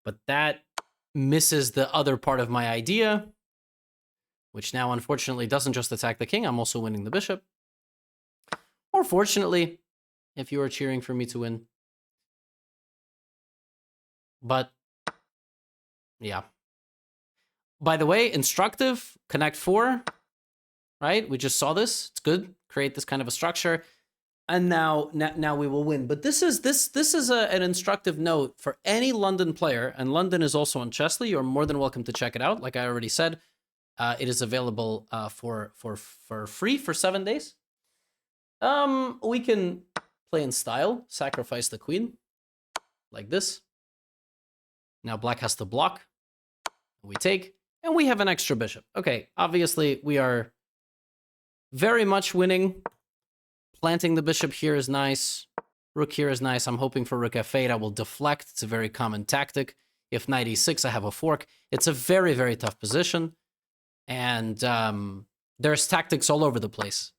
But that misses the other part of my idea, which now unfortunately doesn't just attack the king. I'm also winning the bishop. Or fortunately, if you are cheering for me to win. But, yeah. By the way, instructive, connect 4, right? We just saw this. It's good. Create this kind of a structure. And now we will win. But this is an instructive note for any London player, and London is also on Chessly. You're more than welcome to check it out. Like I already said, it is available for free for 7 days. We can play in style, sacrifice the queen, like this. Now black has to block. We take, and we have an extra bishop. Okay, obviously we are very much winning. Planting the bishop here is nice. Rook here is nice. I'm hoping for rook f8. I will deflect. It's a very common tactic. If knight e6, I have a fork. It's a very, very tough position. And there's tactics all over the place.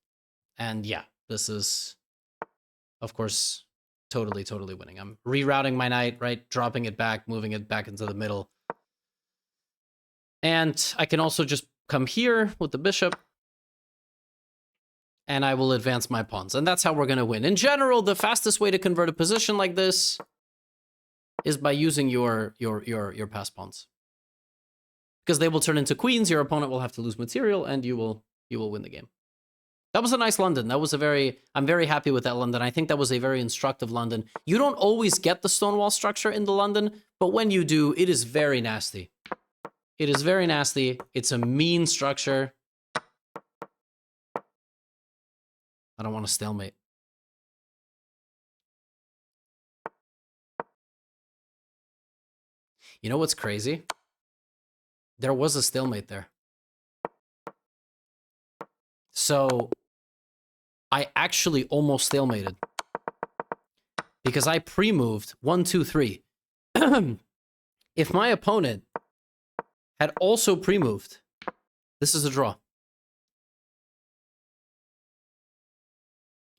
And yeah, this is, of course, totally, totally winning. I'm rerouting my knight, right? Dropping it back, moving it back into the middle. And I can also just come here with the bishop. And I will advance my pawns. And that's how we're going to win. In general, the fastest way to convert a position like this is by using your passed pawns. Because they will turn into queens, your opponent will have to lose material, and you will win the game. That was a nice London. That was I'm very happy with that London. I think that was a very instructive London. You don't always get the stonewall structure in the London, but when you do, it is very nasty. It is very nasty. It's a mean structure. I don't want to stalemate. You know what's crazy? There was a stalemate there. So I actually almost stalemated. Because I pre-moved 1, 2, 3. If my opponent had also pre-moved, this is a draw.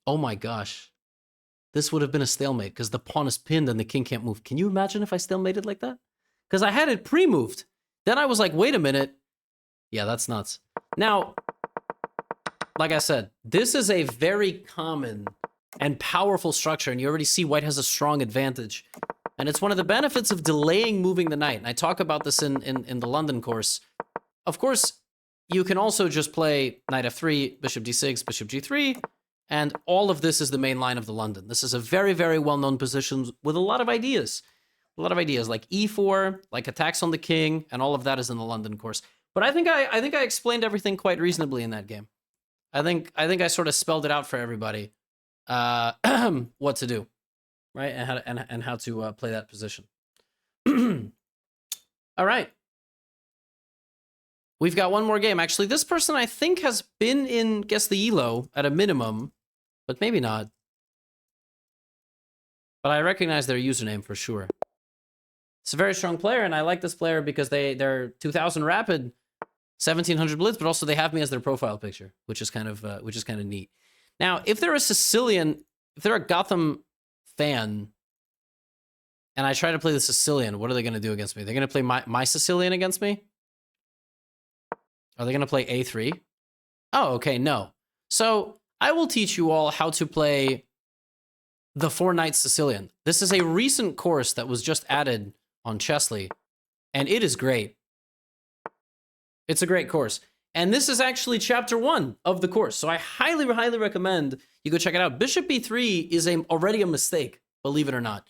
Oh my gosh. This would have been a stalemate because the pawn is pinned and the king can't move. Can you imagine if I stalemated like that? Because I had it pre-moved. Then I was like, wait a minute. Yeah, that's nuts. Now, like I said, this is a very common and powerful structure, and you already see white has a strong advantage. And it's one of the benefits of delaying moving the knight. And I talk about this in the London course. Of course, you can also just play knight f3, bishop d6, bishop g3, and all of this is the main line of the London. This is a very, very well-known position with a lot of ideas. A lot of ideas like e4, like attacks on the king, and all of that is in the London course. But I think I explained everything quite reasonably in that game. I think I sort of spelled it out for everybody what to do, right? And how to play that position. All right. We've got one more game. Actually, this person I think has been in Guess the Elo at a minimum, but maybe not. But I recognize their username for sure. It's a very strong player, and I like this player because they're 2000 rapid, 1700 blitz, but also they have me as their profile picture, which is kind of neat. Now, if they're a Sicilian, if they're a Gotham fan, and I try to play the Sicilian, what are they going to do against me? They're going to play my Sicilian against me? Are they going to play a3? Oh, okay, no. So I will teach you all how to play the 4-knight Sicilian. This is a recent course that was just added on Chessly, and it is great. It's a great course. And this is actually chapter 1 of the course, so I highly, highly recommend you go check it out. Bishop b3 is already a mistake, believe it or not,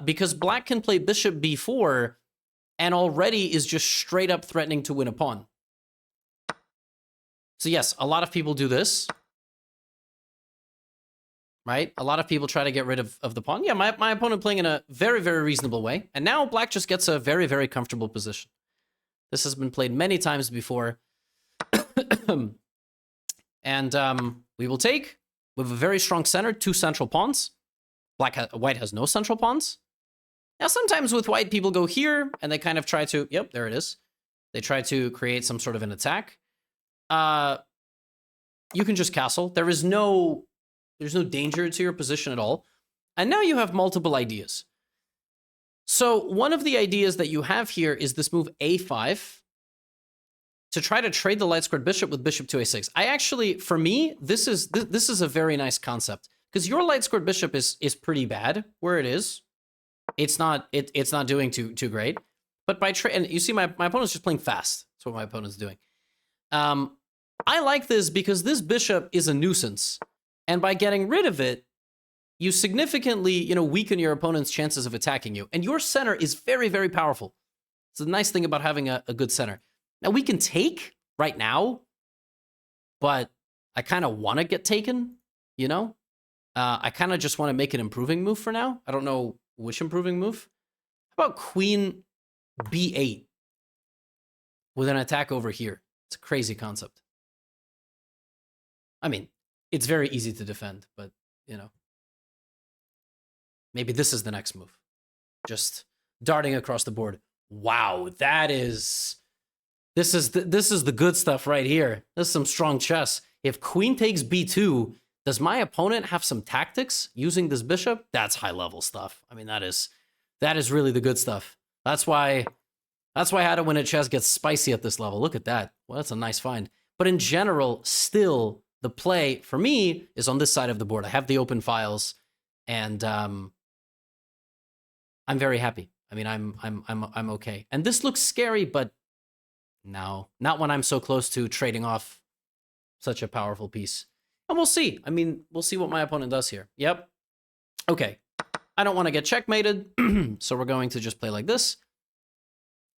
because black can play bishop b4 and already is just straight up threatening to win a pawn. So yes, a lot of people do this, right? A lot of people try to get rid of the pawn. Yeah, my opponent playing in a very, very reasonable way. And now black just gets a very, very comfortable position. This has been played many times before. And we will take, with a very strong center, 2 central pawns. White has no central pawns. Now, sometimes with white, people go here, and they kind of try to, yep, there it is. They try to create some sort of an attack. You can just castle. There's no danger to your position at all. And now you have multiple ideas. So one of the ideas that you have here is this move a5. to try to trade the light squared bishop with bishop to a6. I actually, for me, this is a very nice concept because your light squared bishop is pretty bad where it is. It's not doing too great. But by trade, and you see my opponent's just playing fast. That's what my opponent's doing. I like this because this bishop is a nuisance, and by getting rid of it, you significantly weaken your opponent's chances of attacking you. And your center is very, very powerful. It's the nice thing about having a good center. Now, we can take right now, but I kind of want to get taken, I kind of just want to make an improving move for now. I don't know which improving move. How about queen b8 with an attack over here? It's a crazy concept. I mean, it's very easy to defend, but, maybe this is the next move. Just darting across the board. Wow, this is the good stuff right here. This is some strong chess. If queen takes b2, does my opponent have some tactics using this bishop? That's high level stuff. I mean, that is really the good stuff. That's why How to Win at Chess gets spicy at this level. Look at that. Well, that's a nice find. But in general, still the play for me is on this side of the board. I have the open files, and I'm very happy. I mean, I'm okay. And this looks scary, but no, not when I'm so close to trading off such a powerful piece. And we'll see. I mean, we'll see what my opponent does here. Yep. Okay. I don't want to get checkmated, so we're going to just play like this.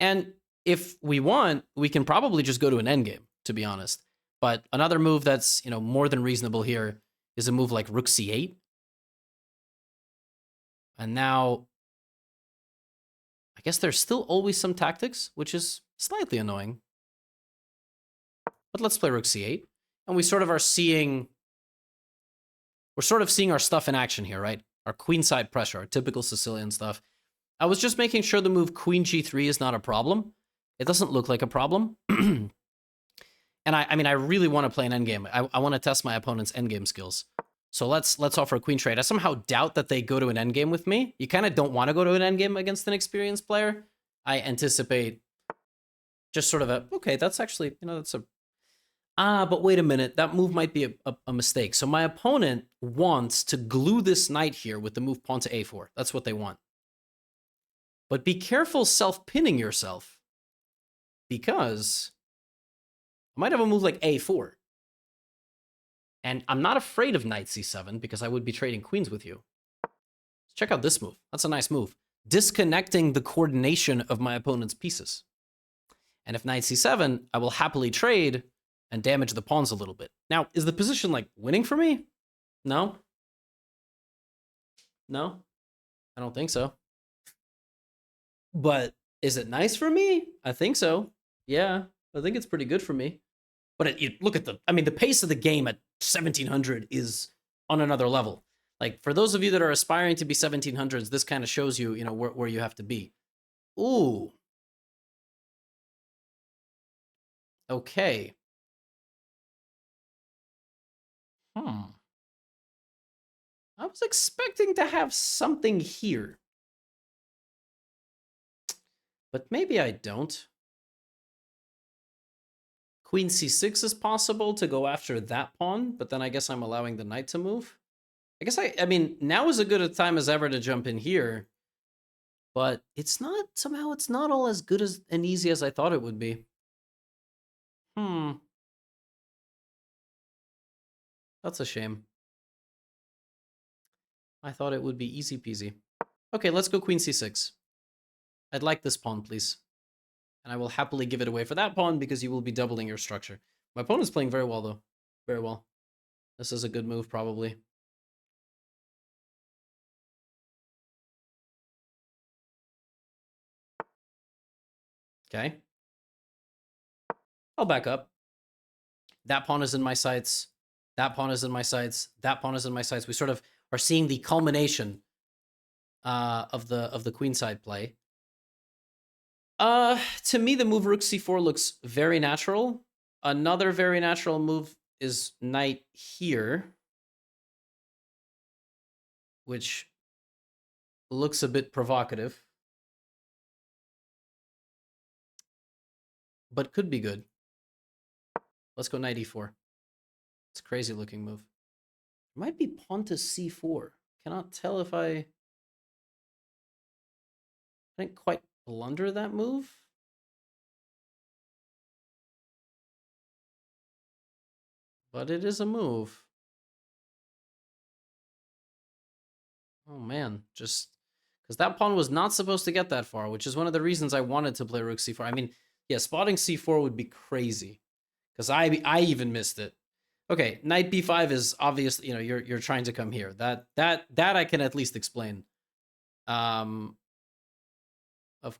And if we want, we can probably just go to an endgame, to be honest. But another move that's, more than reasonable here is a move like rook c8. And now, I guess there's still always some tactics, which is slightly annoying. But let's play rook c8. And we sort of are seeing... We're sort of seeing our stuff in action here, right? Our queenside pressure, our typical Sicilian stuff. I was just making sure the move queen g3 is not a problem. It doesn't look like a problem. And I mean, I really want to play an endgame. I want to test my opponent's endgame skills. So let's offer a queen trade. I somehow doubt that they go to an endgame with me. You kind of don't want to go to an endgame against an experienced player. I anticipate just sort of a, okay, that's actually, that's a... but wait a minute. That move might be a mistake. So my opponent wants to glue this knight here with the move pawn to a4. That's what they want. But be careful self-pinning yourself, because I might have a move like a4. And I'm not afraid of knight c7 because I would be trading queens with you. Check out this move. That's a nice move. Disconnecting the coordination of my opponent's pieces. And if knight c7, I will happily trade and damage the pawns a little bit. Now, is the position like winning for me? No? No? I don't think so. But is it nice for me? I think so. Yeah, I think it's pretty good for me. But look at the pace of the game at 1700 is on another level. Like, for those of you that are aspiring to be 1700s, this kind of shows you, where you have to be. Ooh. Okay. I was expecting to have something here. But maybe I don't. Queen c6 is possible to go after that pawn, but then I guess I'm allowing the knight to move. I guess I mean, now is as good a time as ever to jump in here. But somehow it's not all as good and easy as I thought it would be. That's a shame. I thought it would be easy peasy. Okay, let's go queen c6. I'd like this pawn, please. And I will happily give it away for that pawn because you will be doubling your structure. My opponent's playing very well, though. Very well. This is a good move, probably. Okay. I'll back up. That pawn is in my sights. That pawn is in my sights. That pawn is in my sights. We sort of are seeing the culmination of the queenside play. To me, the move rook c4 looks very natural. Another very natural move is knight here, which looks a bit provocative, but could be good. Let's go knight e4. It's a crazy looking move. It might be pawn to c4. Cannot tell if I didn't quite blunder that move. But it is a move. Oh man, just because that pawn was not supposed to get that far, which is one of the reasons I wanted to play rook c4. I mean, yeah, spotting c4 would be crazy because I even missed it. Okay, knight b5 is obviously, you know, you're trying to come here. That I can at least explain. Of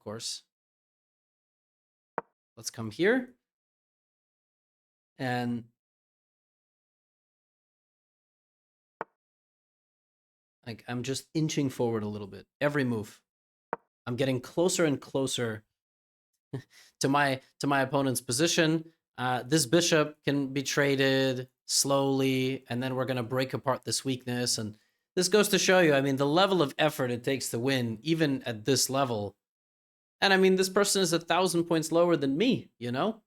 course. Let's come here. And like I'm just inching forward a little bit. Every move. I'm getting closer and closer to my opponent's position. This bishop can be traded slowly, and then we're going to break apart this weakness. And this goes to show you, I mean, the level of effort it takes to win, even at this level. And I mean, this person is 1,000 points lower than me, you know?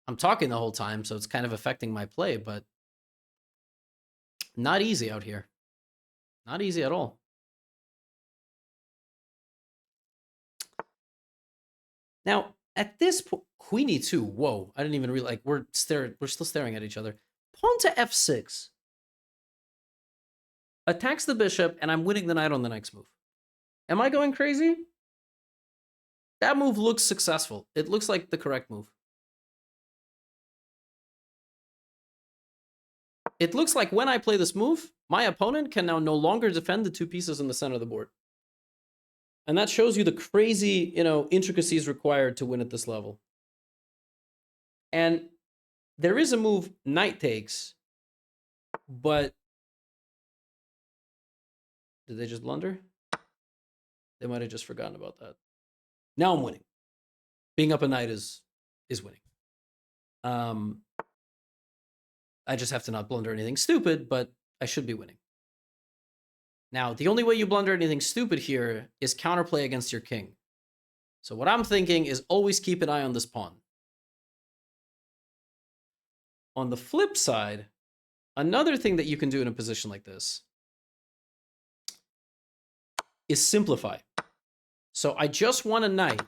I'm talking the whole time, so it's kind of affecting my play, but not easy out here. Not easy at all. Now, at this point, queen e2. Whoa, I didn't even realize. Like, we're still staring at each other. Pawn to f6. Attacks the bishop, and I'm winning the knight on the next move. Am I going crazy? That move looks successful. It looks like the correct move. It looks like when I play this move, my opponent can now no longer defend the two pieces in the center of the board. And that shows you the crazy, you know, intricacies required to win at this level. And there is a move, knight takes, but did they just blunder? They might have just forgotten about that. Now I'm winning. Being up a knight is winning. I just have to not blunder anything stupid, but I should be winning. Now, the only way you blunder anything stupid here is counterplay against your king. So what I'm thinking is always keep an eye on this pawn. On the flip side, another thing that you can do in a position like this is simplify. So I just won a knight.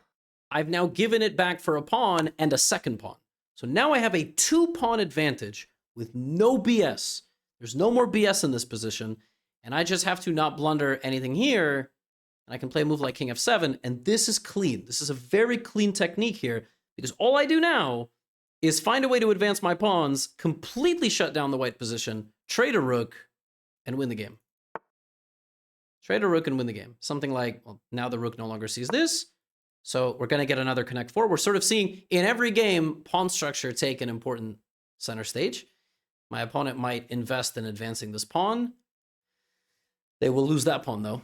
I've now given it back for a pawn and a second pawn. So now I have a 2-pawn advantage with no BS. There's no more BS in this position. And I just have to not blunder anything here. And I can play a move like king f7. And this is clean. This is a very clean technique here. Because all I do now is find a way to advance my pawns, completely shut down the white position, trade a rook, and win the game. Trade a rook and win the game. Something like, well, now the rook no longer sees this. So we're going to get another connect four. We're sort of seeing in every game, pawn structure take an important center stage. My opponent might invest in advancing this pawn. They will lose that pawn, though.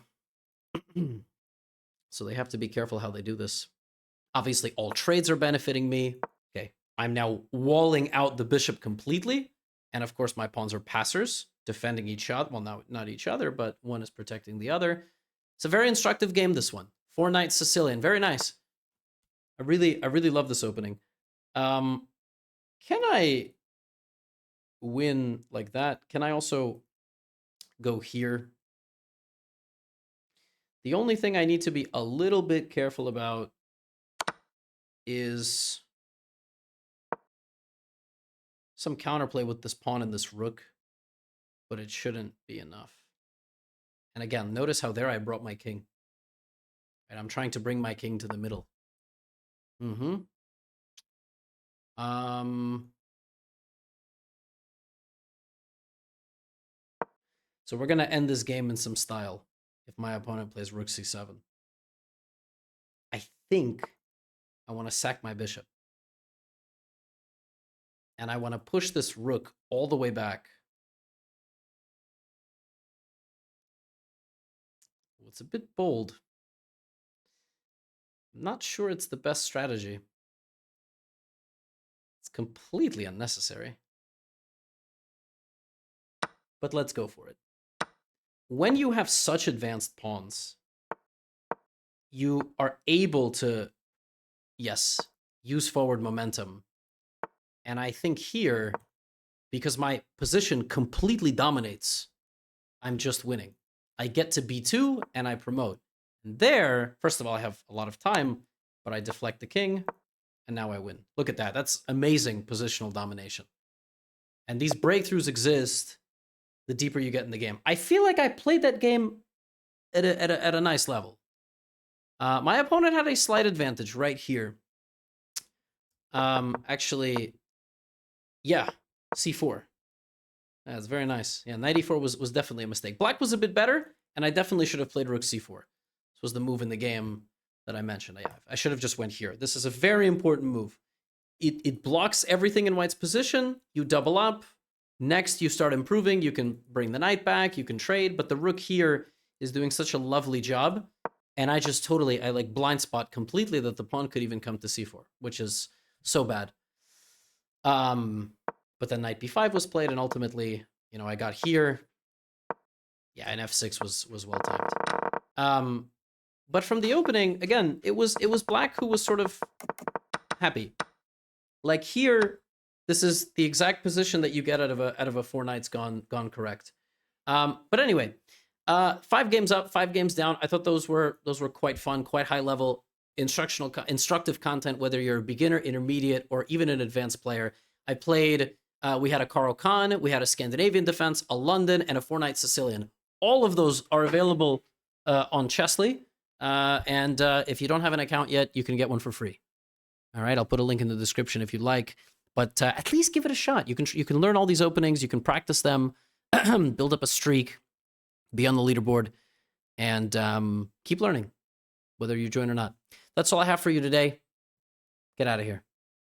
So they have to be careful how they do this. Obviously, all trades are benefiting me. Okay, I'm now walling out the bishop completely. And of course, my pawns are passers, defending each other. Well, not each other, but one is protecting the other. It's a very instructive game, this one. 4 knights Sicilian, very nice. I really love this opening. Can I win like that? Can I also go here? The only thing I need to be a little bit careful about is some counterplay with this pawn and this rook, but it shouldn't be enough. And again, notice how there I brought my king. And I'm trying to bring my king to the middle. So we're going to end this game in some style if my opponent plays rook c7. I think I want to sack my bishop. And I want to push this rook all the way back. It's a bit bold. I'm not sure it's the best strategy. It's completely unnecessary. But let's go for it. When you have such advanced pawns, you are able to, yes, use forward momentum And I think here, because my position completely dominates, I'm just winning. I get to b2 and I promote. And there, first of all, I have a lot of time, but I deflect the king, and now I win. Look at that. That's amazing positional domination. And these breakthroughs exist the deeper you get in the game. I feel like I played that game at a nice level. My opponent had a slight advantage right here. Actually, yeah, c4. That's very nice. Yeah, knight e4 was definitely a mistake. Black was a bit better, and I definitely should have played rook c4. This was the move in the game that I mentioned. I should have just went here. This is a very important move. It blocks everything in white's position. You double up. Next, you start improving. You can bring the knight back. You can trade. But the rook here is doing such a lovely job. And I just totally, I like blind spot completely that the pawn could even come to c4, which is so bad. But then knight b5 was played, and ultimately, you know, I got here. Yeah, and f6 was well timed. But from the opening, again, it was black who was sort of happy. Like here, this is the exact position that you get out of a 4 knights gone correct. But anyway, 5 games up, 5 games down. I thought those were quite fun, quite high level instructive content, whether you're a beginner, intermediate, or even an advanced player. I played. We had a Caro Kann, we had a Scandinavian defense, a London, and a 4 knight Sicilian. All of those are available on Chessly. And if you don't have an account yet, you can get one for free. All right, I'll put a link in the description if you'd like. But at least give it a shot. You can learn all these openings. You can practice them, build up a streak, be on the leaderboard, and keep learning, whether you join or not. That's all I have for you today. Get out of here.